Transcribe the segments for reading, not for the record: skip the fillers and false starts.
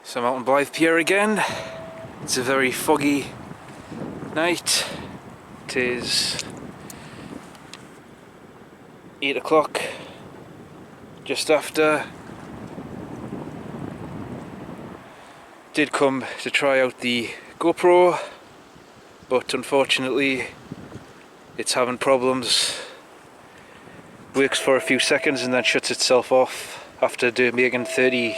So I'm out on Blythe Pier again. It's a very foggy night. It is 8 o'clock, just after. Did come to try out the GoPro, but unfortunately it's having problems. Works for a few seconds and then shuts itself off after making 30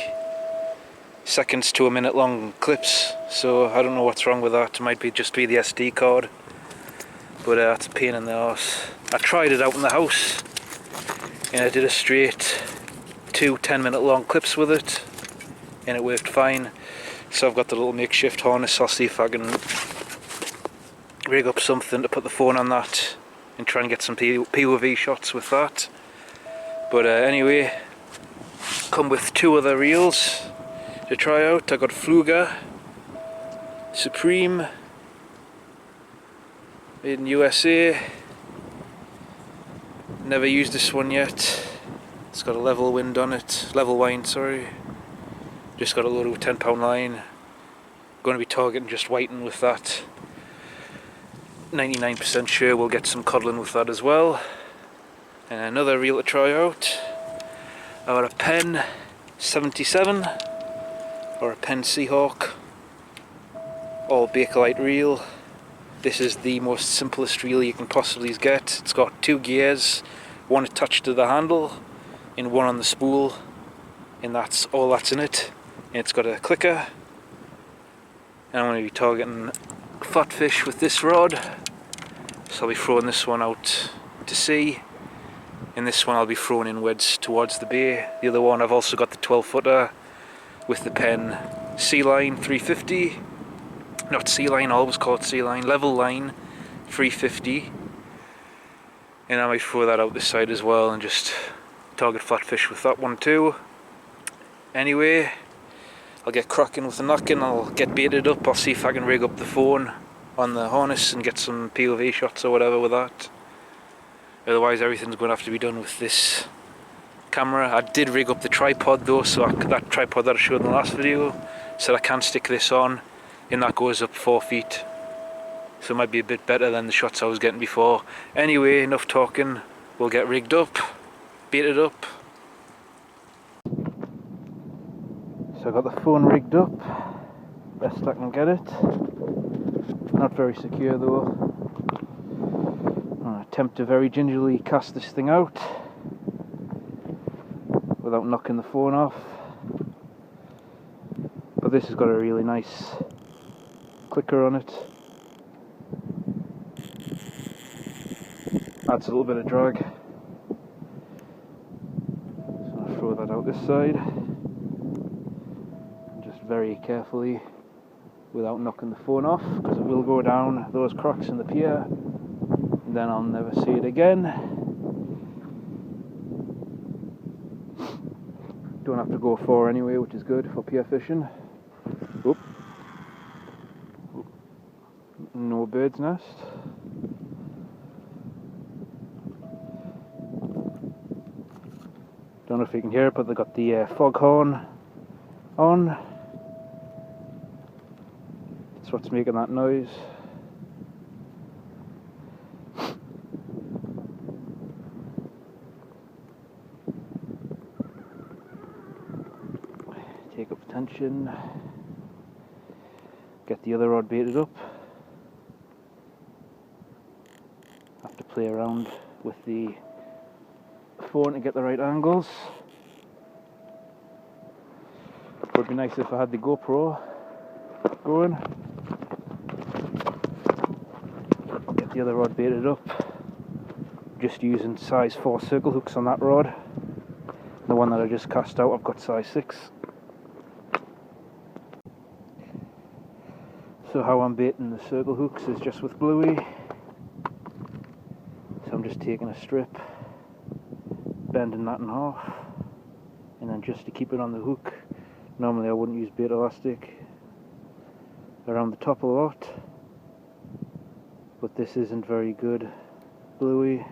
seconds to a minute long clips, so I don't know what's wrong with that. It might just be the SD card, but that's a pain in the arse. I tried it out in the house and I did a straight 2 10-minute long clips with it and it worked fine. So I've got the little makeshift harness. I'll see if I can rig up something to put the phone on that and try and get some POV shots with that. But anyway, come with 2 other reels to try out. I got Pflueger Supreme, made in USA. Never used this one yet. It's got a level wind, sorry. Just got a load of 10-pound line. Going to be targeting just whiting with that. 99% sure we'll get some codling with that as well. And another reel to try out. I got a Penn 77 or a Penn Seahawk, all Bakelite reel. This is the most simplest reel you can possibly get. It's got 2 gears, one attached to the handle and one on the spool, and that's all that's in it. And it's got a clicker. And I'm going to be targeting flatfish with this rod, so I'll be throwing this one out to sea, and this one I'll be throwing inwards towards the bay. The other one I've also got the 12-footer with the Penn Sea Line 350, not Sea Line, I always call it Sea Line, Level Line 350, and I might throw that out this side as well and just target flatfish with that one too. Anyway, I'll get cracking with the knocking, I'll get baited up, I'll see if I can rig up the phone on the harness and get some POV shots or whatever with that. Otherwise everything's going to have to be done with this camera. I did rig up the tripod though, so that tripod that I showed in the last video, so I can stick this on, and that goes up 4 feet. So it might be a bit better than the shots I was getting before. Anyway, enough talking, we'll get rigged up, baited up. So I got the phone rigged up, best I can get it. Not very secure though. I'm going to attempt to very gingerly cast this thing out without knocking the phone off. But this has got a really nice clicker on it. Adds a little bit of drag. So I'll throw that out this side. Just very carefully, without knocking the phone off, because it will go down those cracks in the pier and then I'll never see it again. Don't have to go far anyway, which is good for pier fishing. Oop. No bird's nest. Don't know if you can hear it, but they got the foghorn on. That's what's making that noise. Take up tension. Get the other rod baited up. Have to play around with the phone to get the right angles. Would be nice if I had the GoPro going. Get the other rod baited up. Just using size 4 circle hooks on that rod. The one that I just cast out, I've got size 6. So how I'm baiting the circle hooks is just with bluey. So I'm just taking a strip, bending that in half, and then just to keep it on the hook, normally I wouldn't use bait elastic, around the top a lot, but this isn't very good bluey.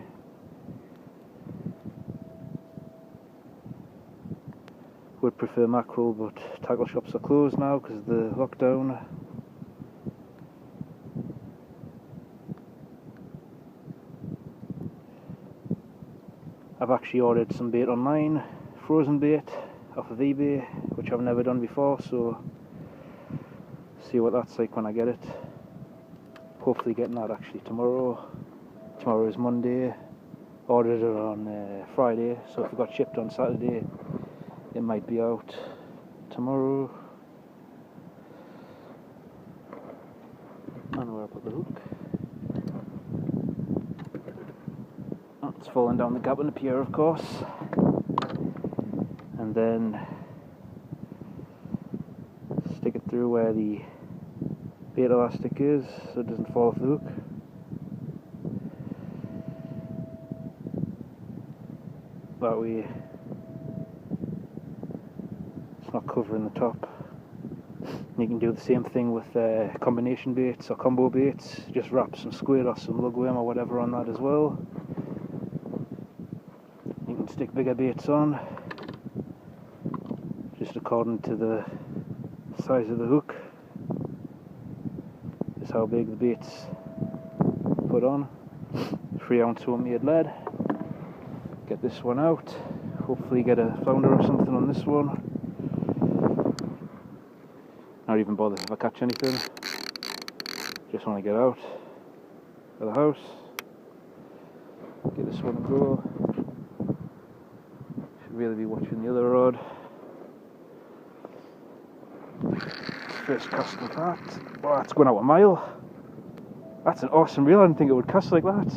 Would prefer mackerel, but tackle shops are closed now because of the lockdown. I've actually ordered some bait online, frozen bait off of eBay, which I've never done before, so see what that's like when I get it. Hopefully getting that actually tomorrow. Tomorrow is Monday. Ordered it on Friday, so if it got shipped on Saturday, it might be out tomorrow. And where I put the hook. Oh, it's falling down the gap in the pier, of course. And then stick it through where the bait elastic is, so it doesn't fall off the hook. That way it's not covering the top. And you can do the same thing with combination baits or combo baits. Just wrap some squid or some lugworm or whatever on that as well. You can stick bigger baits on, just according to the size of the hook. This is how big the bait's put on. 3 ounce homemade lead. Get this one out. Hopefully get a flounder or something on this one. Not even bother if I catch anything. Just want to get out of the house. Get this one a go. Should really be watching the other rod. First cast with that. Oh, it's going out a mile. That's an awesome reel. I didn't think it would cast like that.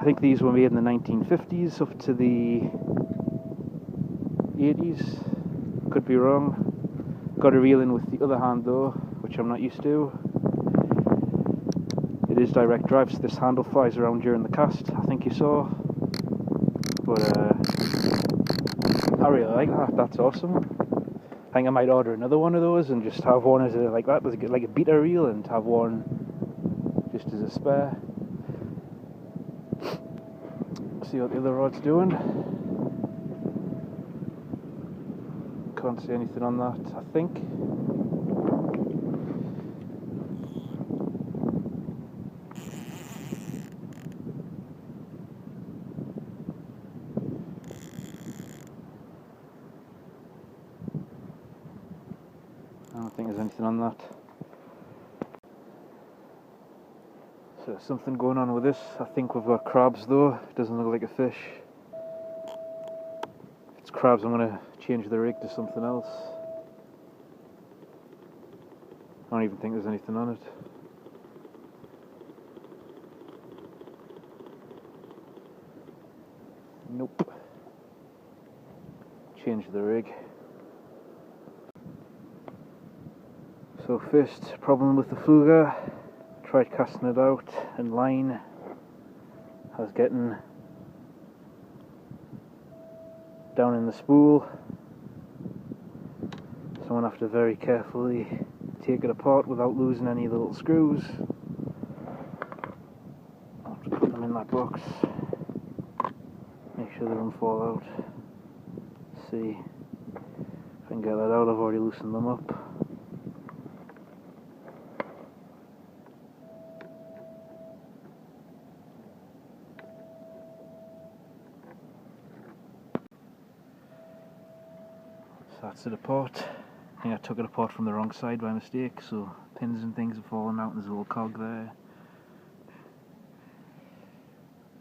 I think these were made in the 1950s up to the 80s. Could be wrong. Got a reel in with the other hand though, which I'm not used to. It is direct drive, so this handle flies around during the cast, I think you saw. But I really like that. That's awesome. I think I might order another one of those and just have one as a, like that, like a beta reel, and have one just as a spare. See what the other rod's doing. Can't see anything on that, I think. I don't think there's anything on that. So there's something going on with this. I think we've got crabs though. It doesn't look like a fish. If it's crabs, I'm going to change the rig to something else. I don't even think there's anything on it. Nope. Change the rig. So first problem with the Pflueger. Tried casting it out in line. I was getting down in the spool, so I'm going to have to very carefully take it apart without losing any little screws. I'll have to put them in that box, make sure they don't fall out. See if I can get that out. I've already loosened them up. So that's it apart. I think I took it apart from the wrong side by mistake, so pins and things have fallen out and there's a little cog there.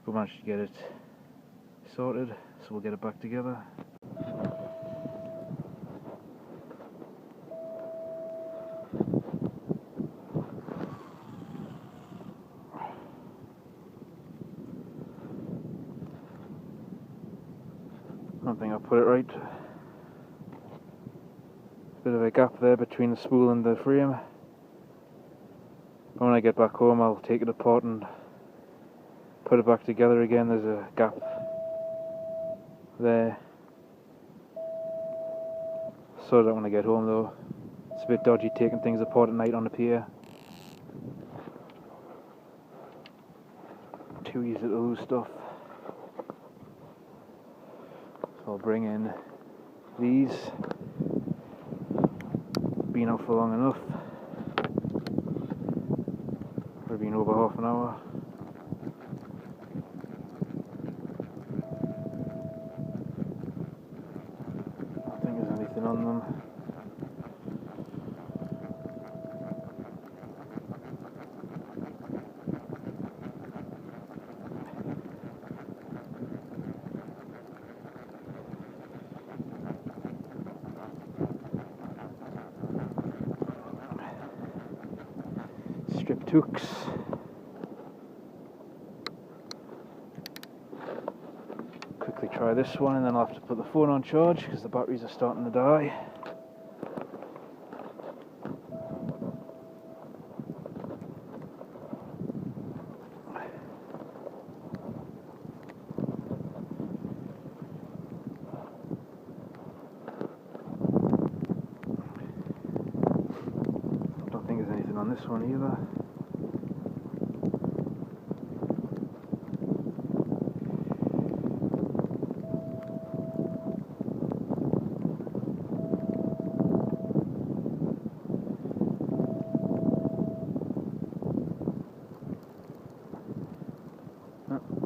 We managed to get it sorted, so we'll get it back together. I don't think I put it right. Bit of a gap there between the spool and the frame. When I get back home, I'll take it apart and put it back together again. There's a gap there. Sort it out when I get home though. It's a bit dodgy taking things apart at night on the pier. Too easy to lose stuff. So I'll bring in these. Been out for long enough. We've been over half an hour. I don't think there's anything on them. Stripped hooks. Quickly try this one and then I'll have to put the phone on charge because the batteries are starting to die. I don't think there's anything on this one either.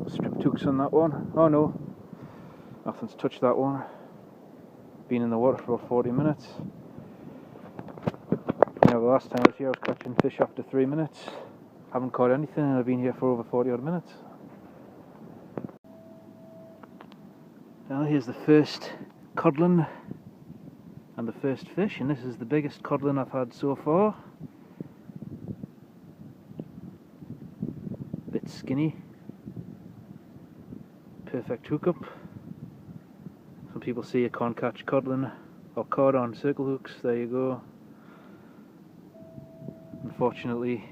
Stripped hooks on that one. Oh no, nothing's touched that one. Been in the water for about 40 minutes. Now the last time I was here I was catching fish after 3 minutes. Haven't caught anything and I've been here for over 40 odd minutes. Now here's the first codlin and the first fish, and this is the biggest codlin I've had so far. Bit skinny. Perfect hookup. Some people say you can't catch codlin or cod on circle hooks. There you go. Unfortunately,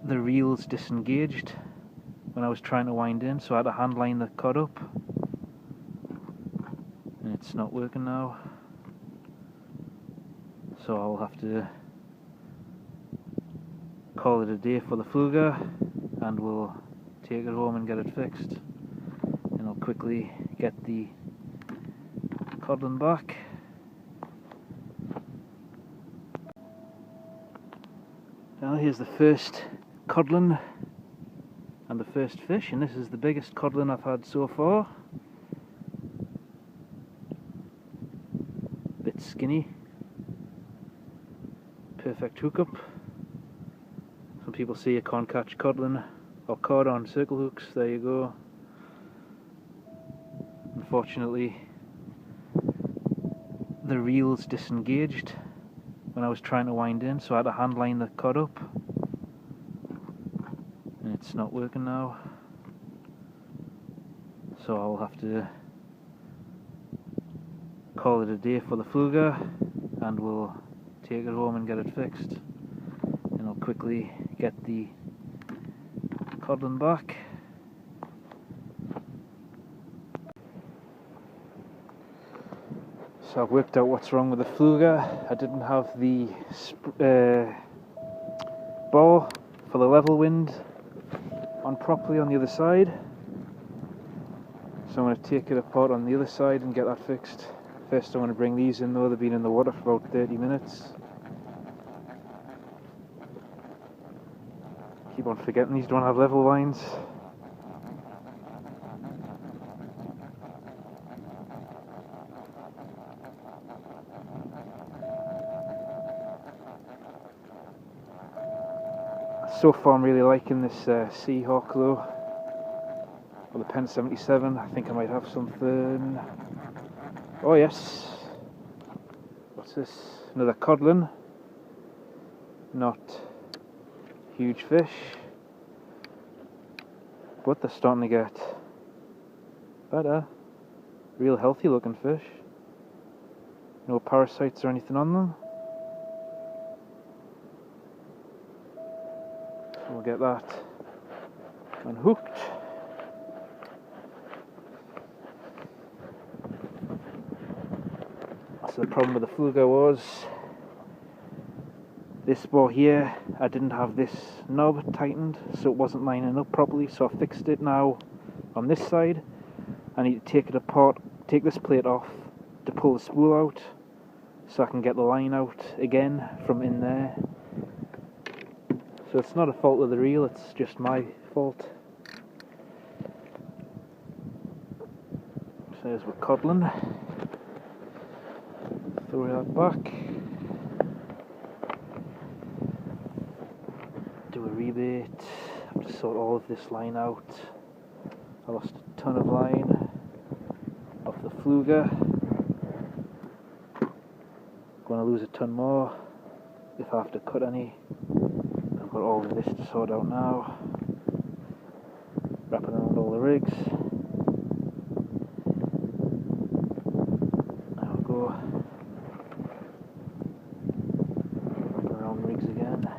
the reel's disengaged when I was trying to wind in, so I had to hand line the cod up, and it's not working now. So I'll have to call it a day for the Pflueger, and we'll take it home and get it fixed. And I'll quickly get the codlin back. Now here's the first codlin and the first fish, and this is the biggest codlin I've had so far. Bit skinny. Perfect hookup. Some people say you can't catch codlin or cod on circle hooks. There you go. Unfortunately, the reel's disengaged when I was trying to wind in, so I had to hand line the cod up, and it's not working now. So I'll have to call it a day for the Pflueger, and we'll take it home and get it fixed. And I'll quickly get the codlin back. So I've worked out what's wrong with the Pflueger. I didn't have the bar for the level wind on properly on the other side. So I'm going to take it apart on the other side and get that fixed. First I want to bring these in though, they've been in the water for about 30 minutes. Keep on forgetting these don't have level lines. So far I'm really liking this Seahawk though, or the Penn 77. I think I might have something. Oh yes, what's this? Another codlin. Not huge fish, but they're starting to get better. Real healthy looking fish. No parasites or anything on them. We'll get that unhooked. So the problem with the Pflueger was this bar here, I didn't have this knob tightened, so it wasn't lining up properly, so I fixed it now on this side. I need to take it apart take this plate off to pull the spool out so I can get the line out again from in there. So it's not a fault of the reel, it's just my fault. So there's we're coddling. Throw that back. Do a rebate. I have to sort all of this line out. I lost a ton of line off the Pflueger. Going to lose a ton more if I have to cut any. I've got all of this to sort out now. Wrapping around all the rigs. There we go. Wrapping around rigs again.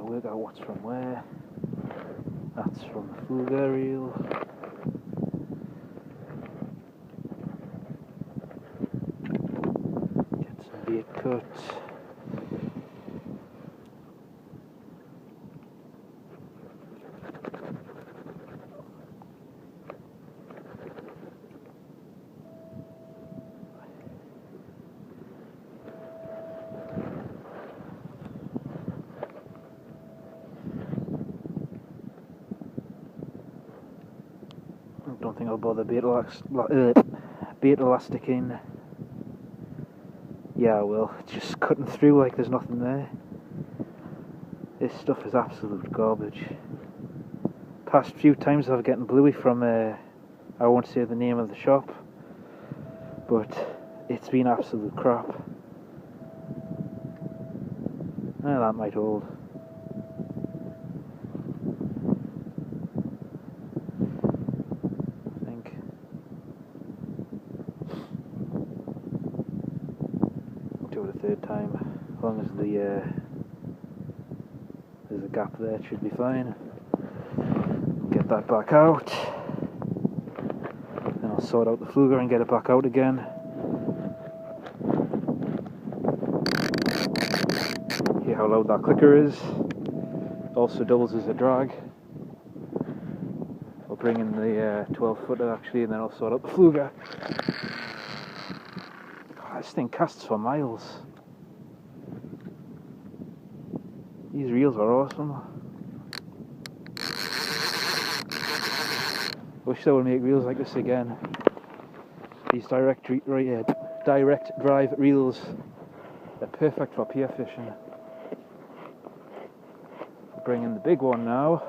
Work out what's from where. That's from the Pflueger reel. Get some bait cut. I don't think I'll bother bait elastic in. Yeah, I will. It's just cutting through like there's nothing there. This stuff is absolute garbage. Past few times I've gotten bluey from I won't say the name of the shop, but it's been absolute crap. Well, that might hold. Do it a third time, as long as there's a gap there, it should be fine. Get that back out, then I'll sort out the Pflueger and get it back out again. Hear how loud that clicker is. Also doubles as a drag. I'll bring in the 12 footer actually, and then I'll sort out the Pflueger. This thing casts for miles. These reels are awesome. Wish they would make reels like this again. These direct drive reels, they're perfect for pier fishing. I'll bring in the big one now.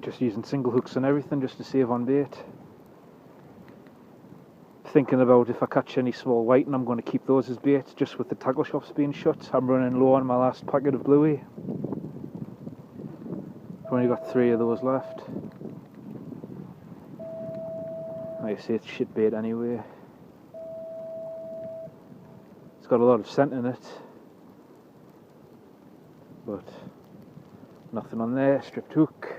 Just using single hooks and everything just to save on bait. Thinking about if I catch any small whiting, I'm going to keep those as bait, just with the tackle shops being shut. I'm running low on my last packet of bluey. I've only got 3 of those left. Like I say, it's shit bait anyway. It's got a lot of scent in it, but nothing on there. Stripped hook.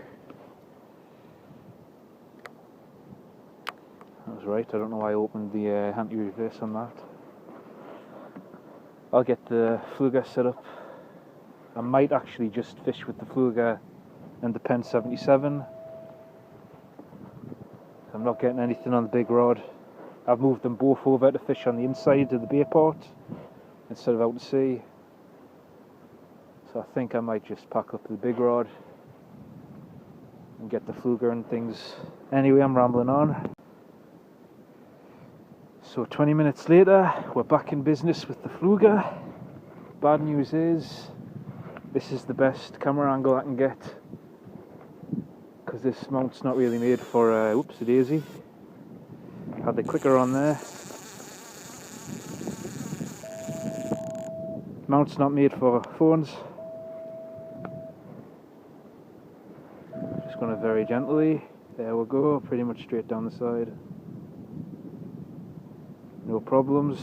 That was right, I don't know why I opened the anti-reverse on that. I'll get the Pflueger set up. I might actually just fish with the Pflueger and the Penn 77. I'm not getting anything on the big rod. I've moved them both over to fish on the inside of the bay port instead of out to sea. So I think I might just pack up the big rod and get the Pflueger and things. Anyway, I'm rambling on. So 20 minutes later, we're back in business with the Pflueger. Bad news is, this is the best camera angle I can get, because this mount's not really made for, whoopsie-daisy. Had the clicker on there. Mount's not made for phones. Just going to very gently, there we go, pretty much straight down the side. No no problems.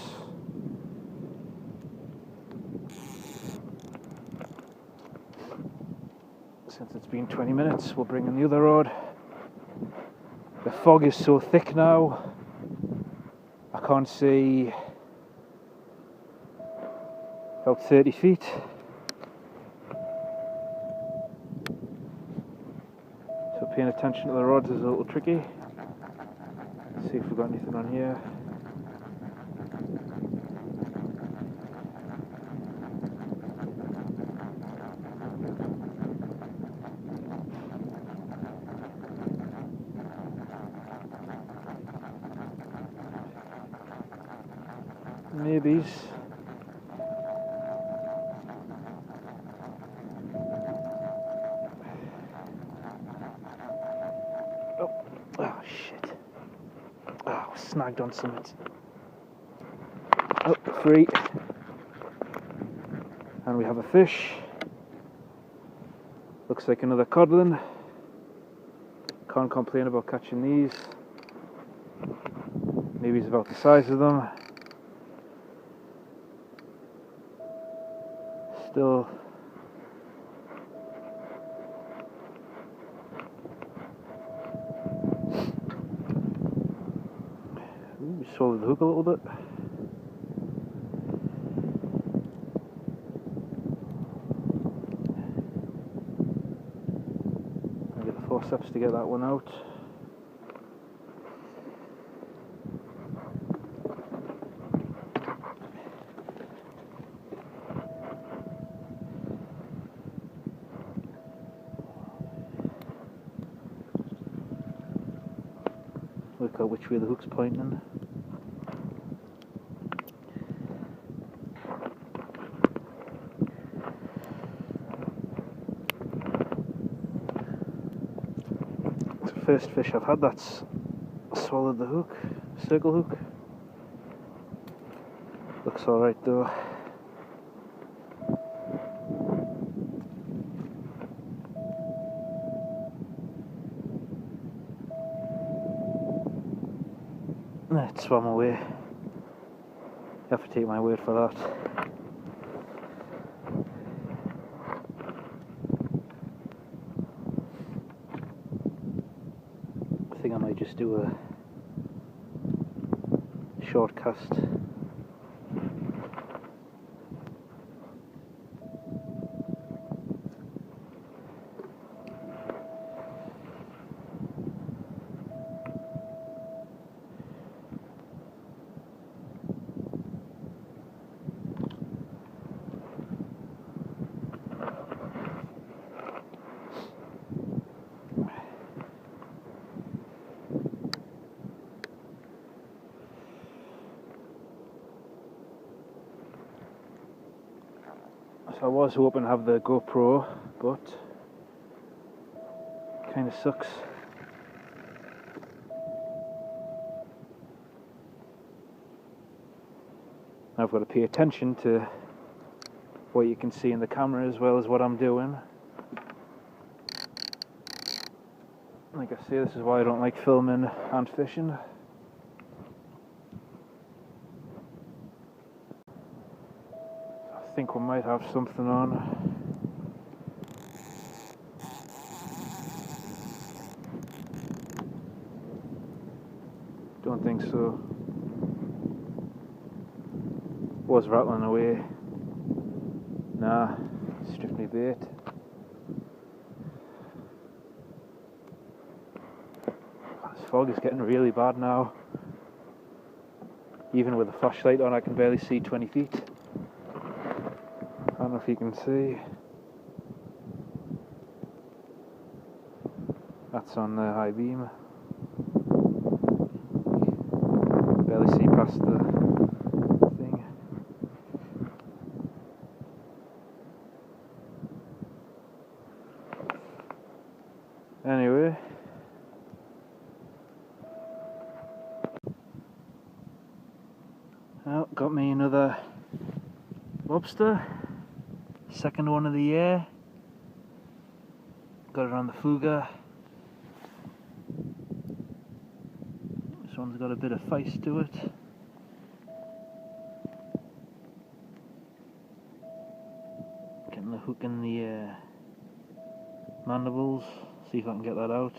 Since it's been 20 minutes, we'll bring in the other rod. The fog is so thick now, I can't see about 30 feet. So paying attention to the rods is a little tricky. Let's see if we've got anything on here. Maybes. Oh shit. Oh, snagged on something. Oh, free. And we have a fish. Looks like another codlin. Can't complain about catching these. Maybe it's about the size of them. Still we swallowed the hook a little bit. I'll get the forceps to get that one out. Work out which way the hook's pointing. It's the first fish I've had that's swallowed the hook, circle hook. Looks alright though. It swam away. You have to take my word for that. I think I might just do a short cast. I was hoping to have the GoPro, but kind of sucks. I've got to pay attention to what you can see in the camera as well as what I'm doing. Like I say, this is why I don't like filming and fishing. I think we might have something on. Don't think so. Was rattling away. Nah, strictly bait. This fog is getting really bad now. Even with a flashlight on, I can barely see 20 feet. I don't know if you can see. That's on the high beam. Barely see past the thing. Anyway. Well, got me another lobster. Second one of the year. Got it on the Pflueger. This one's got a bit of feist to it. Putting the hook in the mandibles, see if I can get that out.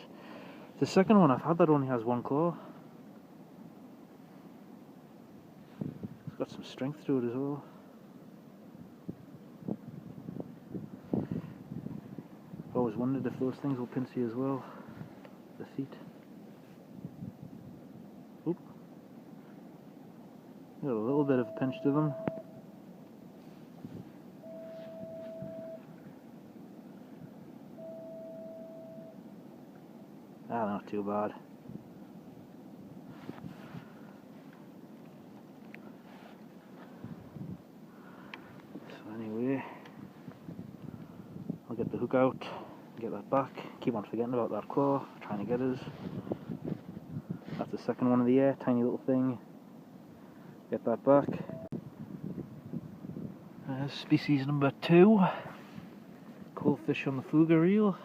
The second one I've had that only has one claw. It's got some strength to it as well. I've always wondered if those things will pinch you as well. The feet. Oop. Got a little bit of a pinch to them. Ah, not too bad. So anyway, I'll get the hook out, get that back, keep on forgetting about that claw, trying to get us. That's the second one of the year, tiny little thing. Get that back. Species number 2, coalfish on the Pflueger reel.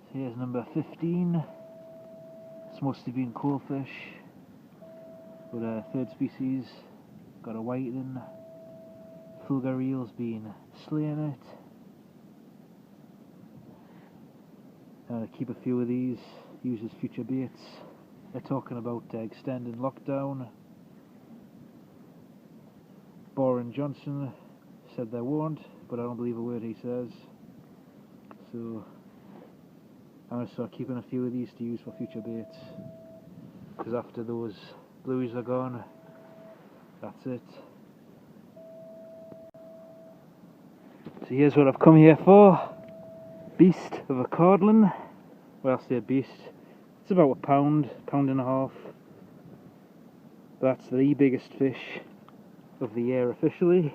So here's number 15. It's mostly been coalfish, but a third species, got a whiting. Pflueger reel's been slaying it. I'm going to keep a few of these, use as future baits. They're talking about extending lockdown. Boren Johnson said they won't, but I don't believe a word he says. So I'm going to start keeping a few of these to use for future baits, because after those blueies are gone, that's it. So here's what I've come here for. Beast of a codlin. Well, I say beast. It's about a pound and a half. That's the biggest fish of the year officially.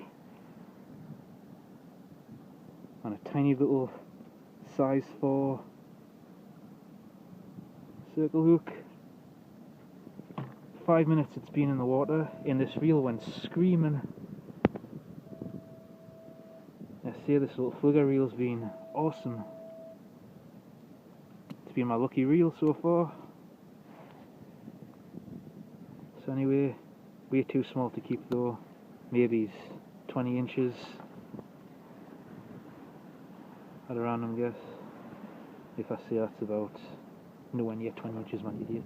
On a tiny little size 4 circle hook. 5 minutes it's been in the water, and this reel went screaming. I say this little Pflueger reel's been awesome. It's been my lucky reel so far. So anyway, way too small to keep though. Maybe he's 20 inches at a random guess. If I say that's about nowhere near 20 inches, man, idiot.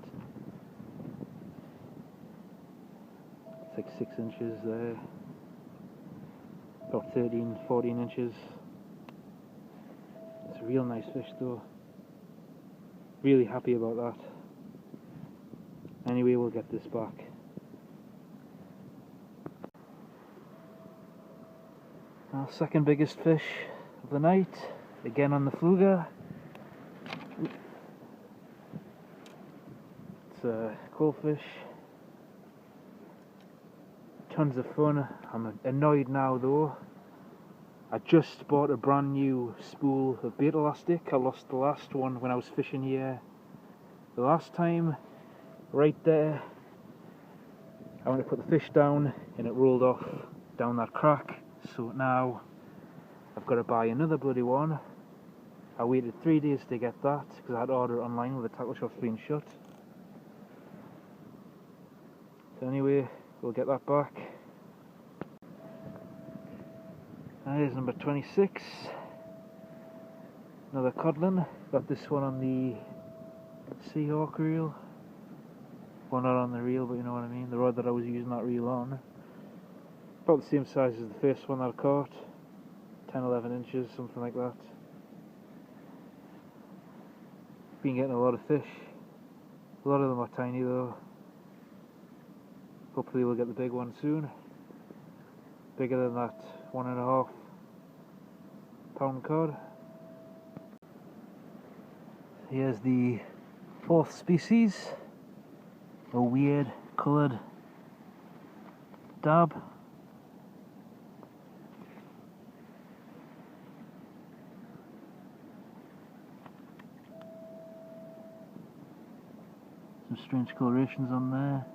It's like 6 inches there. About 13, 14 inches. It's a real nice fish though. Really happy about that. Anyway, we'll get this back. Our second biggest fish of the night, again on the Pflueger. It's a coalfish. Tons of fun. I'm annoyed now though. I just bought a brand new spool of bait elastic. I lost the last one when I was fishing here the last time. Right there. I went to put the fish down and it rolled off down that crack. So now I've got to buy another bloody one. I waited 3 days to get that because I had to order it online with the tackle shops being shut. So anyway, we'll get that back. Here's number 26. Another codlin. Got this one on the Seahawk reel. Well, not on the reel, but you know what I mean. The rod that I was using that reel on. About the same size as the first one that I caught. 10-11 inches, something like that. Been getting a lot of fish. A lot of them are tiny though. Hopefully we'll get the big one soon. Bigger than that 1.5 pound cod. Here's the 4th species. A weird coloured dab. Some strange colorations on there.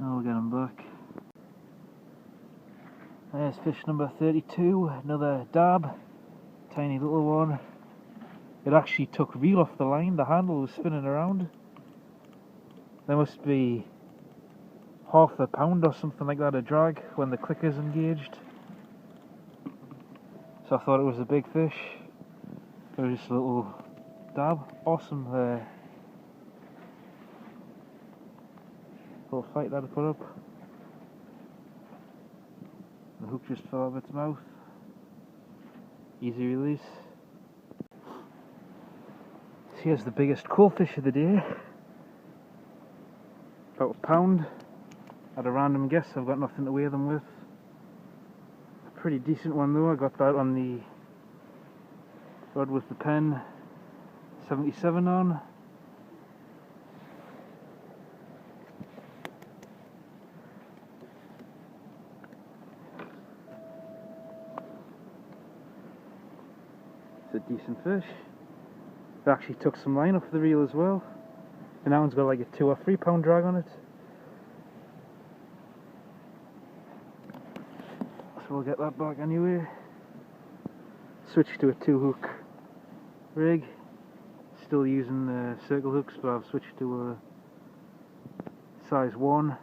Now we'll get them back. There's fish number 32, another dab, tiny little one. It actually took reel off the line, the handle was spinning around. There must be half a pound or something like that a drag when the clicker's engaged. So I thought it was a big fish. It was just a little dab. Awesome little fight that I put up. The hook just fell out of its mouth. Easy release. So here's the biggest cool fish of the day. About a pound. At a random guess, I've got nothing to weigh them with. A pretty decent one though. I got that on the rod with the Penn 77 on. It's a decent fish. I actually took some line off the reel as well. And that one's got like a 2 or 3 pound drag on it. So we'll get that back anyway. Switch to a 2 hook rig. Still using the circle hooks, but I've switched to a size 1.